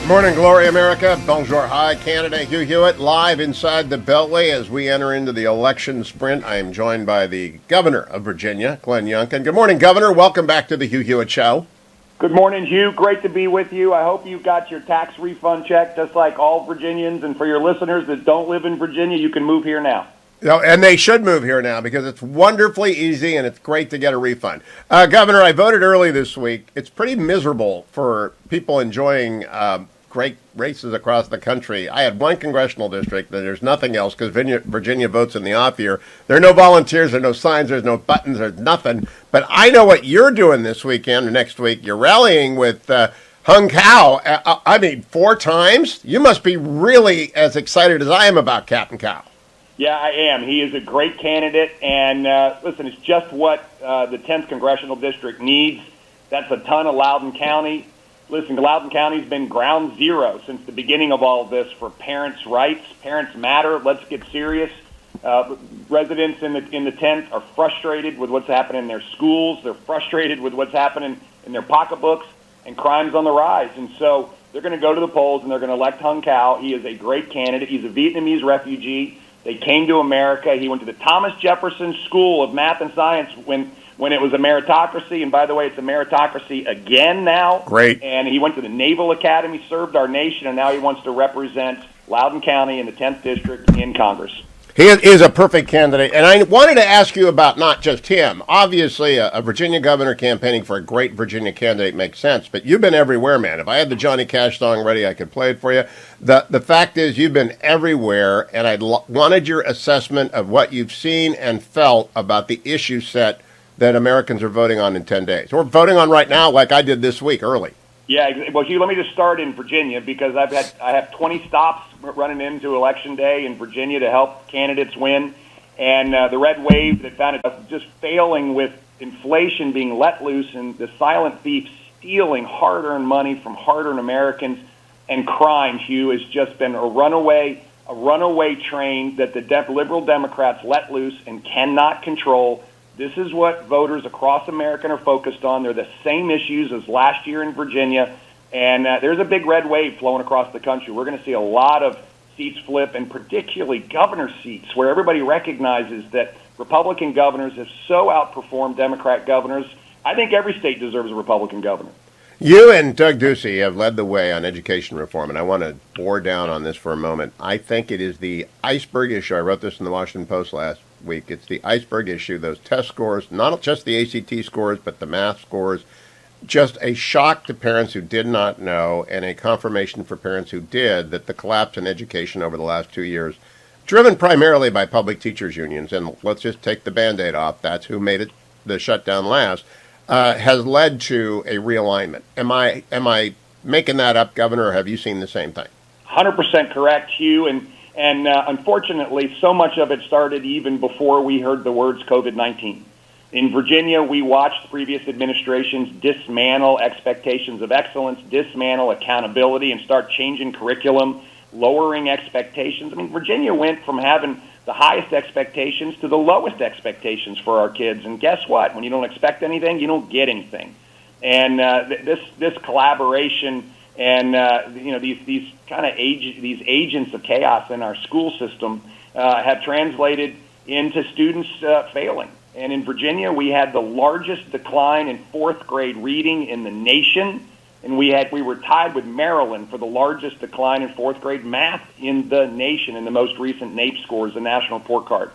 Morning, Glory, America. Bonjour, hi, Canada. Hugh Hewitt, live inside the Beltway as we enter into the election sprint. I am joined by the governor of Virginia, Glenn Youngkin. Good morning, Governor. Welcome back to the Hugh Hewitt Show. Good morning, Hugh. Great to be with you. I hope you got your tax refund check, just like all Virginians. And for your listeners that don't live in Virginia, you can move here now. And they should move here now because it's wonderfully easy and it's great to get a refund. Governor, I voted early this week. It's pretty miserable for people enjoying great races across the country. I had one congressional district that there's nothing else because Virginia votes in the off year. There are no volunteers, there are no signs, there's no buttons, there's nothing. But I know what you're doing this weekend or next week. You're rallying with Hung Cow. I mean, 4 times? You must be really as excited as I am about Captain Cow. Yeah, I am. He is a great candidate. And listen, it's just what the 10th congressional district needs. That's a ton of Loudoun County. Listen, Loudoun County's been ground zero since the beginning of all of this for parents' rights. Parents matter. Let's get serious. Residents in the 10th are frustrated with what's happening in their schools. They're frustrated with what's happening in their pocketbooks, and crime's on the rise. And so they're going to go to the polls, and they're going to elect Hung Cow. He is a great candidate. He's a Vietnamese refugee. They came to America. He went to the Thomas Jefferson School of Math and Science when it was a meritocracy, and by the way, it's a meritocracy again now. Great. And he went to the Naval Academy, served our nation, and now he wants to represent Loudoun County in the 10th District in Congress. He is a perfect candidate, and I wanted to ask you about not just him. Obviously, a Virginia governor campaigning for a great Virginia candidate makes sense, but you've been everywhere, man. If I had the Johnny Cash song ready, I could play it for you. The fact is you've been everywhere, and I wanted your assessment of what you've seen and felt about the issue set that Americans are voting on in 10 days. Or voting on right now like I did this week, early. Yeah, well, Hugh, let me just start in Virginia because I have 20 stops running into Election Day in Virginia to help candidates win. And the red wave that found itself just failing with inflation being let loose and the silent thief stealing hard-earned money from hard-earned Americans and crime, Hugh, has just been a runaway train that the liberal Democrats let loose and cannot control. This is what voters across America are focused on. They're the same issues as last year in Virginia, and there's a big red wave flowing across the country. We're going to see a lot of seats flip, and particularly governor seats, where everybody recognizes that Republican governors have so outperformed Democrat governors. I think every state deserves a Republican governor. You and Doug Ducey have led the way on education reform, and I want to bore down on this for a moment. I think it is the iceberg issue. I wrote this in the Washington Post last week. It's the iceberg issue, those test scores, not just the ACT scores, but the math scores. Just a shock to parents who did not know and a confirmation for parents who did that the collapse in education over the last 2 years, driven primarily by public teachers unions, and let's just take the Band-Aid off, that's who made it the shutdown last, has led to a realignment. Am I making that up, Governor, or have you seen the same thing? 100% correct, Hugh, and unfortunately, so much of it started even before we heard the words COVID-19. In Virginia, we watched previous administrations dismantle expectations of excellence, dismantle accountability, and start changing curriculum, lowering expectations. I mean, Virginia went from having the highest expectations to the lowest expectations for our kids. And guess what? When you don't expect anything, you don't get anything. And this collaboration and these kind of these agents of chaos in our school system have translated into students failing. And in Virginia, we had the largest decline in 4th grade reading in the nation, and we were tied with Maryland for the largest decline in 4th grade math in the nation in the most recent NAEP scores, the National Report Card.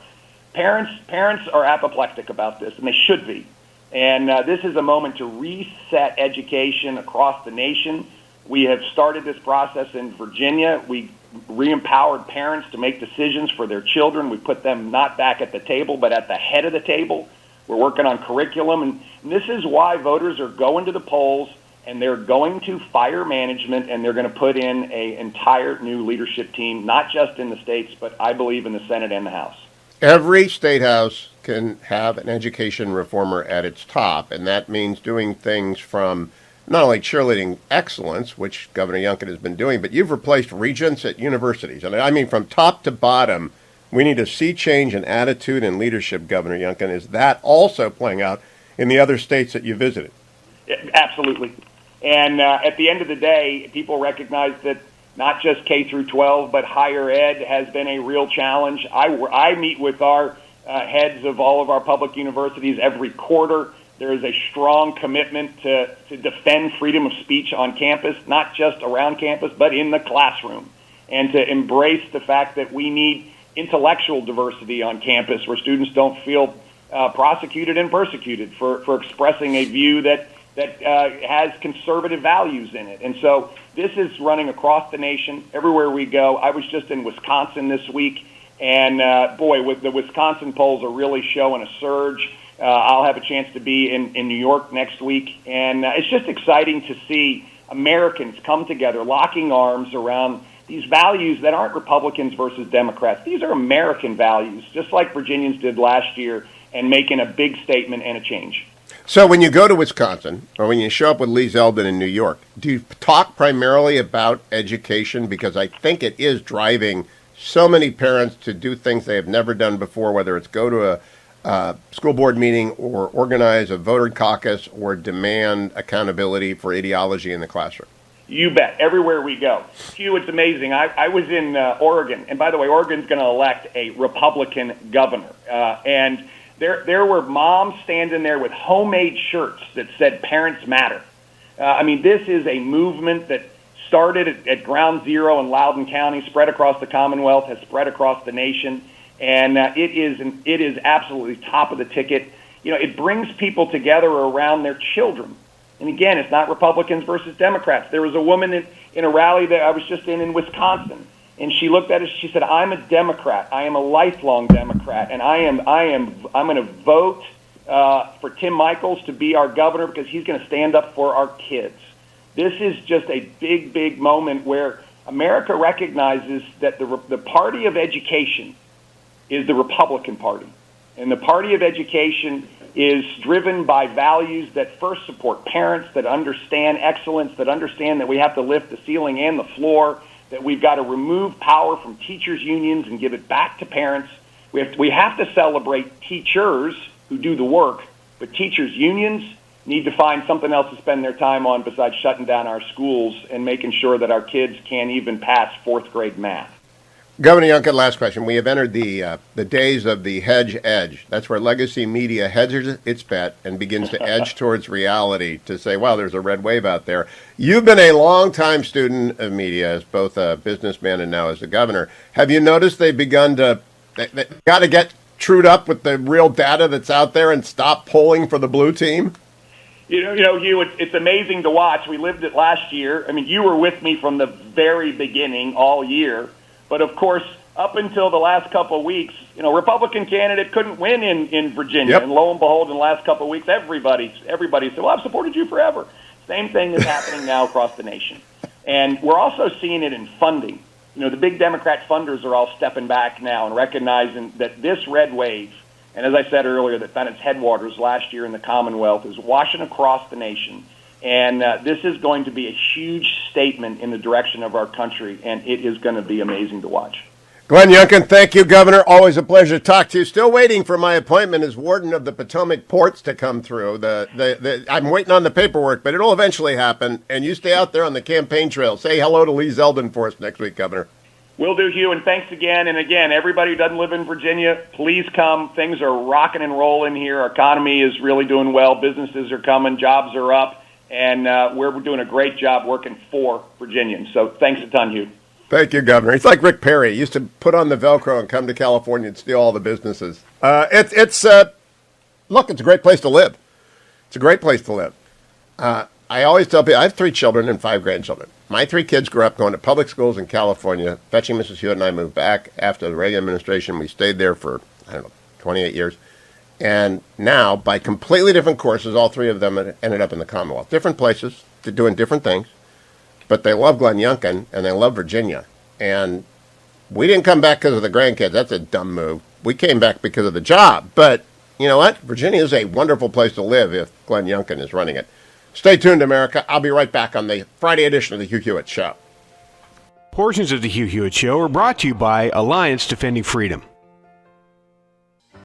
Parents are apoplectic about this, and they should be. And this is a moment to reset education across the nation. We have started this process in Virginia. We re-empowered parents to make decisions for their children. We put them not back at the table, but at the head of the table. We're working on curriculum, and this is why voters are going to the polls, and they're going to fire management, and they're going to put in an entire new leadership team, not just in the states, but I believe in the Senate and the House. Every state house can have an education reformer at its top, and that means doing things from not only cheerleading excellence, which Governor Youngkin has been doing, but you've replaced regents at universities. And I mean, from top to bottom, we need to see change in attitude and leadership, Governor Youngkin. Is that also playing out in the other states that you visited? Absolutely. And at the end of the day, people recognize that not just K through 12, but higher ed has been a real challenge. I meet with our heads of all of our public universities every quarter. There is a strong commitment to defend freedom of speech on campus, not just around campus, but in the classroom, and to embrace the fact that we need intellectual diversity on campus where students don't feel prosecuted and persecuted for expressing a view that has conservative values in it. And so this is running across the nation, everywhere we go. I was just in Wisconsin this week, and with the Wisconsin polls are really showing a surge. I'll have a chance to be in New York next week, and it's just exciting to see Americans come together, locking arms around these values that aren't Republicans versus Democrats. These are American values, just like Virginians did last year, and making a big statement and a change. So when you go to Wisconsin, or when you show up with Lee Zeldin in New York, do you talk primarily about education? Because I think it is driving so many parents to do things they have never done before, whether it's go to a school board meeting or organize a voter caucus or demand accountability for ideology in the classroom. You bet. Everywhere we go. Hugh, it's amazing. I was in Oregon, and by the way, Oregon's going to elect a Republican governor. And there were moms standing there with homemade shirts that said "Parents Matter." This is a movement that started at ground zero in Loudoun County, spread across the Commonwealth, has spread across the nation, and it is absolutely top of the ticket. It brings people together around their children. And again, it's not Republicans versus Democrats. There was a woman in a rally that I was just in Wisconsin, and she looked at us. She said, "I'm a Democrat. I am a lifelong Democrat, and I'm going to vote for Tim Michels to be our governor because he's going to stand up for our kids." This is just a big, big moment where America recognizes that the party of education is the Republican Party, and the party of education is driven by values that first support parents, that understand excellence, that understand that we have to lift the ceiling and the floor, that we've got to remove power from teachers' unions and give it back to parents. We have to celebrate teachers who do the work, but teachers' unions need to find something else to spend their time on besides shutting down our schools and making sure that our kids can't even pass fourth grade math. Governor Youngkin, last question. We have entered the days of the hedge edge. That's where legacy media hedges its bet and begins to edge towards reality to say, wow, there's a red wave out there. You've been a long-time student of media as both a businessman and now as the governor. Have you noticed they've begun to they got to get trued up with the real data that's out there and stop polling for the blue team? Hugh, it's amazing to watch. We lived it last year. You were with me from the very beginning all year. But, of course, up until the last couple of weeks, Republican candidate couldn't win in Virginia. Yep. And lo and behold, in the last couple of weeks, everybody said, well, I've supported you forever. Same thing is happening now across the nation. And we're also seeing it in funding. The big Democrat funders are all stepping back now and recognizing that this red wave, and as I said earlier, that found its headwaters last year in the Commonwealth, is washing across the nation. And this is going to be a huge statement in the direction of our country, and it is going to be amazing to watch. Glenn Youngkin, thank you, Governor. Always a pleasure to talk to you. Still waiting for my appointment as Warden of the Potomac Ports to come through. I'm waiting on the paperwork, but it'll eventually happen. And you stay out there on the campaign trail. Say hello to Lee Zeldin for us next week, Governor. Will do, Hugh, and thanks again. And again, everybody who doesn't live in Virginia, please come. Things are rocking and rolling here. Our economy is really doing well. Businesses are coming. Jobs are up. And we're doing a great job working for Virginians. So thanks a ton, Hugh. Thank you, Governor. It's like Rick Perry. He used to put on the Velcro and come to California and steal all the businesses. Look, it's a great place to live. It's a great place to live. I always tell people, I have 3 children and 5 grandchildren. My 3 kids grew up going to public schools in California. Fetching Mrs. Hewitt and I moved back after the Reagan administration. We stayed there for, 28 years. And now, by completely different courses, all 3 of them ended up in the Commonwealth. Different places, they're doing different things. But they love Glenn Youngkin, and they love Virginia. And we didn't come back because of the grandkids. That's a dumb move. We came back because of the job. But you know what? Virginia is a wonderful place to live if Glenn Youngkin is running it. Stay tuned, America. I'll be right back on the Friday edition of the Hugh Hewitt Show. Portions of the Hugh Hewitt Show are brought to you by Alliance Defending Freedom.